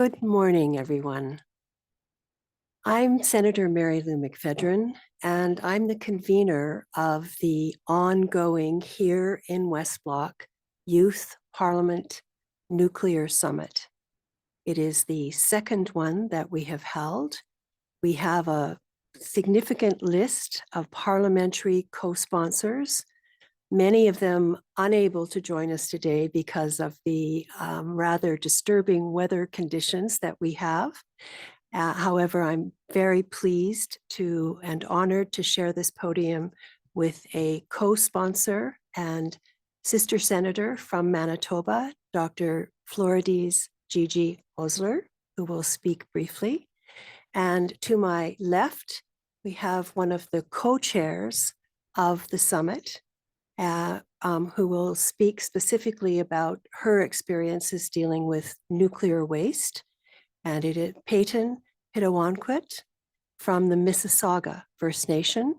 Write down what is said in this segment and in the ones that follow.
Good morning, everyone. I'm Senator Marilou McPhedran, and I'm the convener of the ongoing here in West Block Youth Parliament Nuclear Summit. It is the second one that we have held. We have a significant list of parliamentary co-sponsors, many of them unable to join us today because of the rather disturbing weather conditions that we have. However, I'm very pleased to and honored to share this podium with a co-sponsor and sister senator from Manitoba, Dr. Florides Gigi Osler, who will speak briefly. And to my left, we have one of the co-chairs of the summit, who will speak specifically about her experiences dealing with nuclear waste. And it is Peyton Pitawanakwat from the Mississauga First Nation.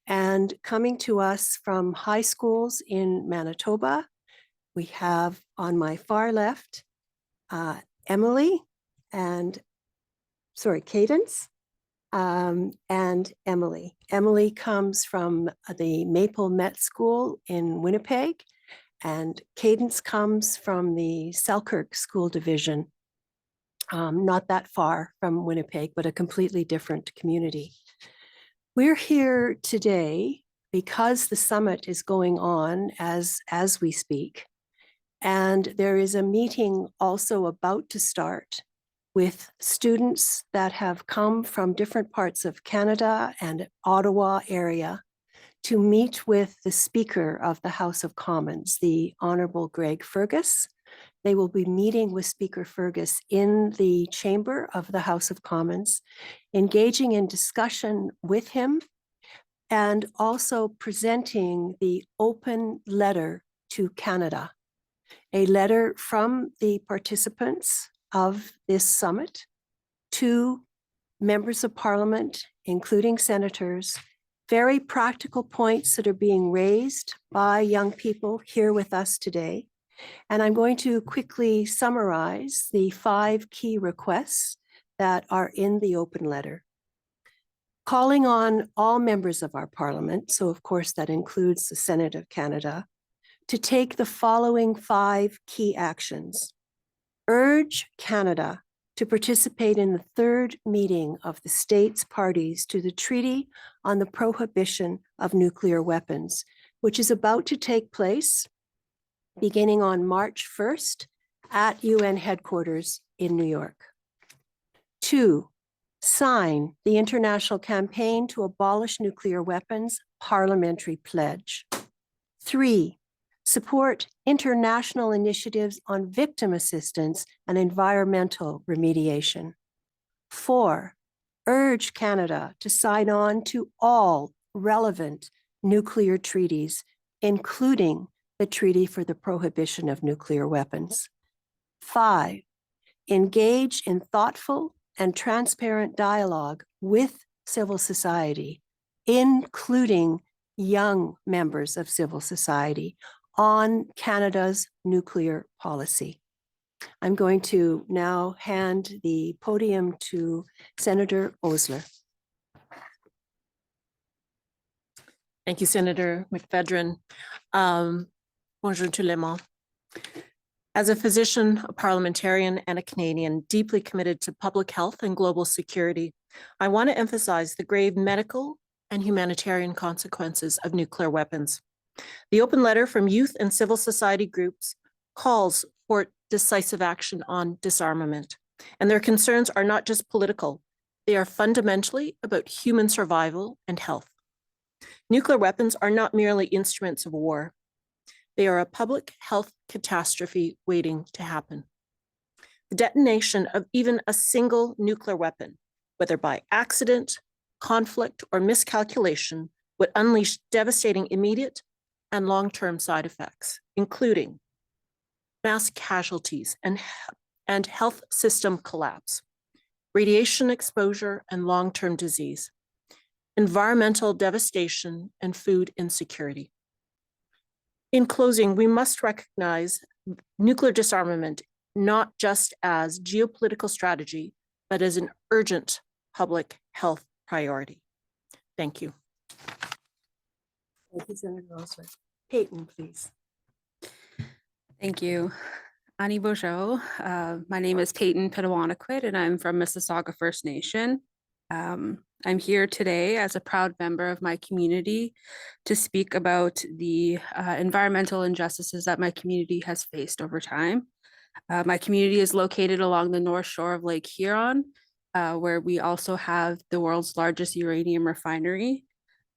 And coming to us from high schools in Manitoba, we have on my far left, Kadence, and Emily. Emily comes from the Maple Met School in Winnipeg, and Kadence comes from the Selkirk School Division, not that far from Winnipeg, but a completely different community. We're here today because the summit is going on as we speak, and there is a meeting also about to start with students that have come from different parts of Canada and Ottawa area to meet with the Speaker of the House of Commons, the Honourable Greg Fergus. They will be meeting with Speaker Fergus in the chamber of the House of Commons, engaging in discussion with him, and also presenting the open letter to Canada, a letter from the participants of this summit to members of Parliament, including senators, very practical points that are being raised by young people here with us today. And I'm going to quickly summarize the 5 key requests that are in the open letter. Calling on all members of our Parliament, so of course that includes the Senate of Canada, to take the following 5 key actions. Urge Canada to participate in the 3rd meeting of the states parties to the Treaty on the Prohibition of Nuclear Weapons, which is about to take place beginning on March 1st at UN headquarters in New York. 2, sign the International Campaign to Abolish Nuclear Weapons Parliamentary Pledge. 3, support international initiatives on victim assistance and environmental remediation. 4, urge Canada to sign on to all relevant nuclear treaties, including the Treaty for the Prohibition of Nuclear Weapons. 5, engage in thoughtful and transparent dialogue with civil society, including young members of civil society, on Canada's nuclear policy. I'm going to now hand the podium to Senator Osler. Thank you, Senator McPhedran. Bonjour tout le monde. As a physician, a parliamentarian, and a Canadian deeply committed to public health and global security, I want to emphasize the grave medical and humanitarian consequences of nuclear weapons. The open letter from youth and civil society groups calls for decisive action on disarmament, and their concerns are not just political, they are fundamentally about human survival and health. Nuclear weapons are not merely instruments of war. They are a public health catastrophe waiting to happen. The detonation of even a single nuclear weapon, whether by accident, conflict, or miscalculation, would unleash devastating immediate and long-term side effects, including mass casualties and health system collapse, radiation exposure and long-term disease, environmental devastation and food insecurity. In closing, we must recognize nuclear disarmament not just as geopolitical strategy, but as an urgent public health priority. Thank you. Thank you, Senator Osler. Peyton, please. Thank you. Ani Bojo. My name is Peyton Pitawanakwat, and I'm from Mississauga First Nation. I'm here today as a proud member of my community to speak about the environmental injustices that my community has faced over time. My community is located along the north shore of Lake Huron, where we also have the world's largest uranium refinery.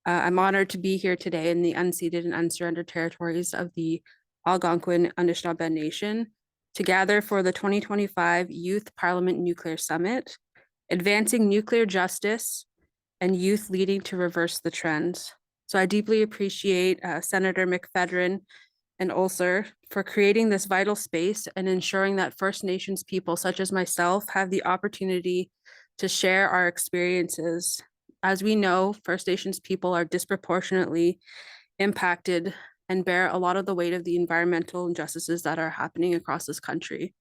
I'm honored to be here today in the unceded and unsurrendered territories of the Algonquin Anishinaabe Nation to gather for the 2025 Youth Parliament Nuclear Summit, advancing nuclear justice and youth leading to reverse the trends. So I deeply appreciate Senator McPhedran and Osler for creating this vital space and ensuring that First Nations people such as myself have the opportunity to share our experiences. As we know, First Nations people are disproportionately impacted and bear a lot of the weight of the environmental injustices that are happening across this country.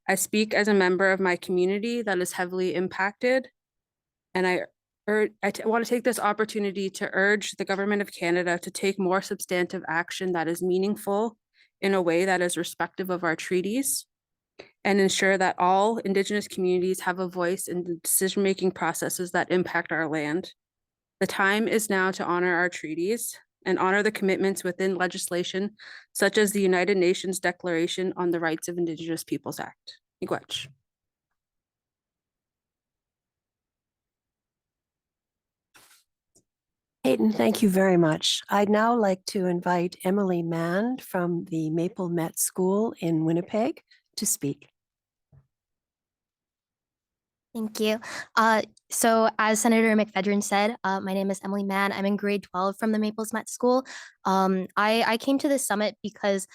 I speak as a member of my community that is heavily impacted, and I want to take this opportunity to urge the Government of Canada to take more substantive action that is meaningful in a way that is respectful of our treaties and ensure that all Indigenous communities have a voice in the decision-making processes that impact our land. The time is now to honor our treaties and honor the commitments within legislation such as the United Nations Declaration on the Rights of Indigenous Peoples Act. Miigwech. Peyton, thank you very much. I'd now like to invite Emily Mann from the Maple Met School in Winnipeg to speak. Thank you. So as Senator McPhedran said, my name is Emily Mann. I'm in grade 12 from the Maples Met School. I came to this summit because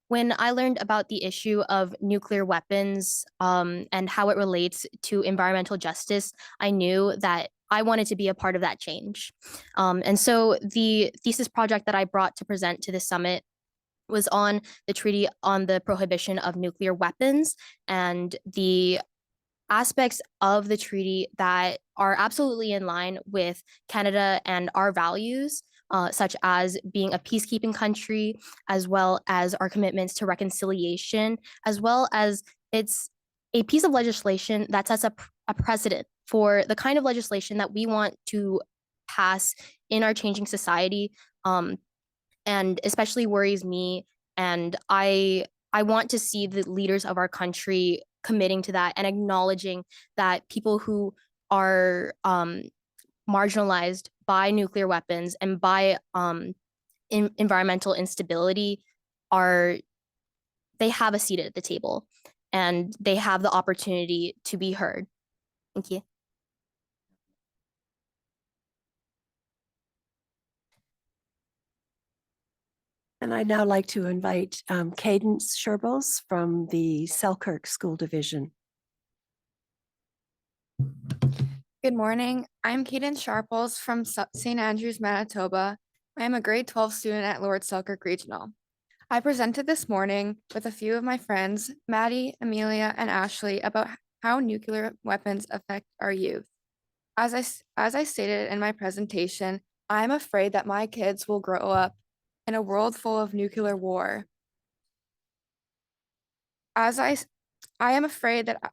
when I learned about the issue of nuclear weapons and how it relates to environmental justice, I knew that I wanted to be a part of that change. And so the thesis project that I brought to present to this summit was on the Treaty on the Prohibition of Nuclear Weapons and the aspects of the treaty that are absolutely in line with Canada and our values, such as being a peacekeeping country, as well as our commitments to reconciliation, as well as it's a piece of legislation that sets up a precedent for the kind of legislation that we want to pass in our changing society, and especially worries me. And I want to see the leaders of our country committing to that and acknowledging that people who are marginalized by nuclear weapons and by environmental instability they have a seat at the table and they have the opportunity to be heard. Thank you. And I'd now like to invite Kadence Sharples from the Selkirk School Division. Good morning. I'm Kadence Sharples from St. Andrews, Manitoba. I am a grade 12 student at Lord Selkirk Regional. I presented this morning with a few of my friends, Maddie, Amelia, and Ashley, about how nuclear weapons affect our youth. As I stated in my presentation, I'm afraid that my kids will grow up in a world full of nuclear war. I am afraid that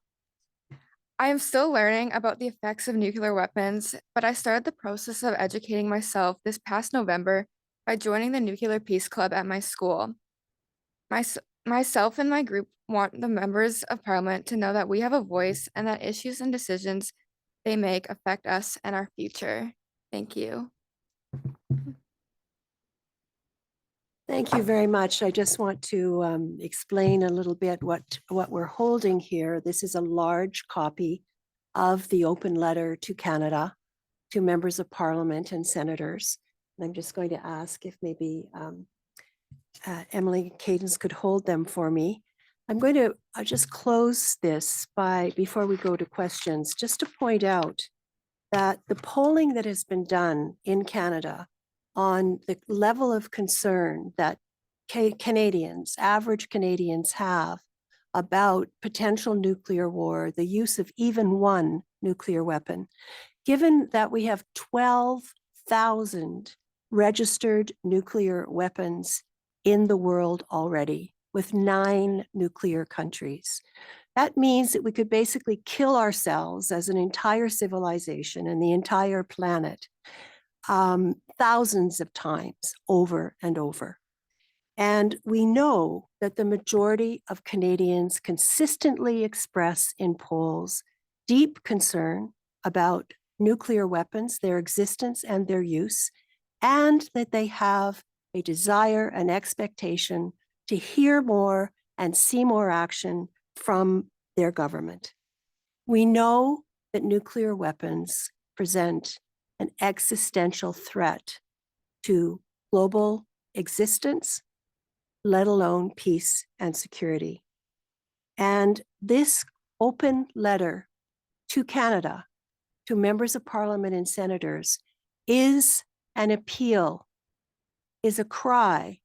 I am still learning about the effects of nuclear weapons, but I started the process of educating myself this past November by joining the Nuclear Peace Club at my school. Myself and my group want the members of Parliament to know that we have a voice and that issues and decisions they make affect us and our future. Thank you. Thank you very much. I just want to explain a little bit what we're holding here. This is a large copy of the open letter to Canada, to members of Parliament and senators. And I'm just going to ask if maybe Emily Kadence could hold them for me. I'm going to just close this before we go to questions, just to point out that the polling that has been done in Canada on the level of concern that Canadians, average Canadians have about potential nuclear war, the use of even one nuclear weapon, given that we have 12,000 registered nuclear weapons in the world already, with 9 nuclear countries. That means that we could basically kill ourselves as an entire civilization and the entire planet thousands of times over and over. And we know that the majority of Canadians consistently express in polls deep concern about nuclear weapons, their existence and their use, and that they have a desire, an expectation to hear more and see more action from their government. We know that nuclear weapons present an existential threat to global existence, let alone peace and security. And this open letter to Canada, to members of Parliament and senators, is an appeal, is a cry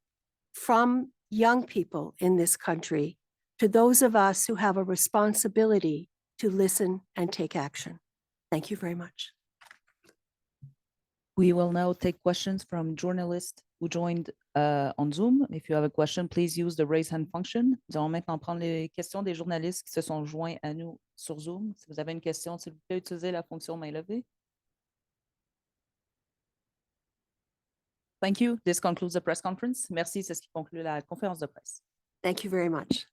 from young people in this country to those of us who have a responsibility to listen and take action. Thank you very much. We will now take questions from journalists who joined on Zoom. If you have a question, please use the raise hand function. Nous allons maintenant prendre les questions des journalistes qui se sont joints à nous sur Zoom. Si vous avez une question, s'il vous plaît, utilisez la fonction main levée. Thank you. This concludes the press conference. Merci, c'est ce qui conclut la conférence de presse. Thank you very much.